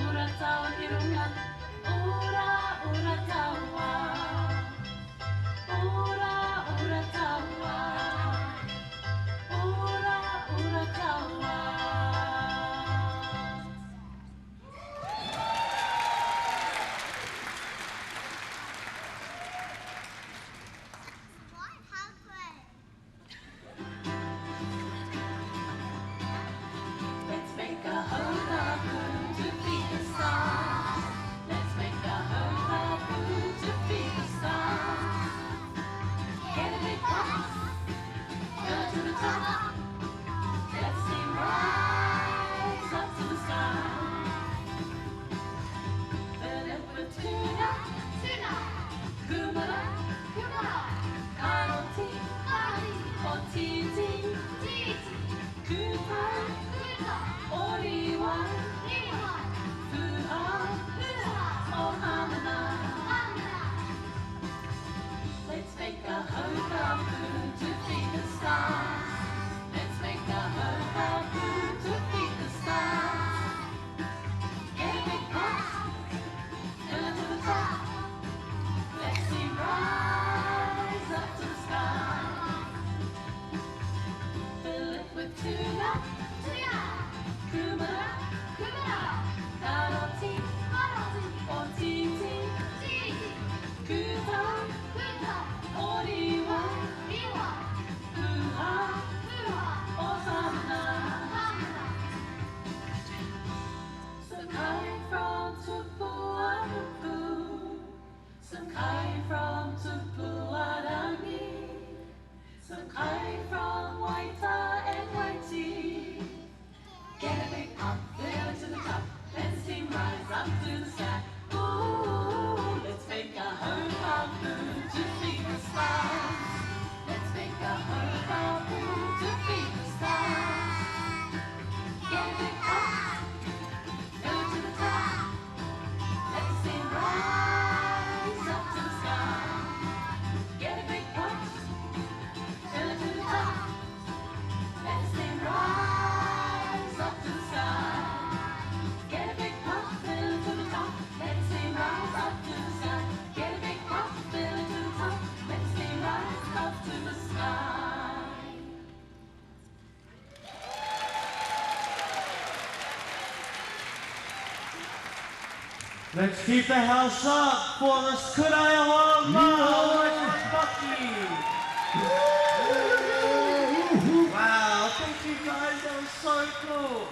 우라타와 일어나 우라타와 우라타와 Let's make a hula hoop to feed the stars. Let's make a hula hoop to feed the stars. Get a big box, go to the top. Let's sing rise up to the sky. Fill it with tuna, kumara, karoti, otiti, kuta, oriwa, fuha, ohamana. Let's make a hula hoop to feed the stars. Let's make a hula hoop to feed the stars. Get a big box, fill it to the top. Let's see rise up to the sky. Fill it with tuna, kumara, karoti, otiti, kuta, oriwa, fuha, ohamana. Some kind from Tupuanuku, some kind from Tupuarangi, some kind from Waita and Waiti. Get a big pop, fill it to the top, let's steam rise up to the sky. Ooh, let's make a hula hoop to feed the stars. Let's make a hula hoop to feed the stars. Get a big pop, fill it to the top, let's steam rise up to the sky. Get a big pop, fill it to the top, let's steam rise up to the sky. Get a big pop, fill it to the top, let's steam rise up to the sky. Get a big pop, fill it to the top, let's steam rise up to the sky. Let's keep the house up for the Skudaya Bucky. Wow, thank you guys, that was so cool.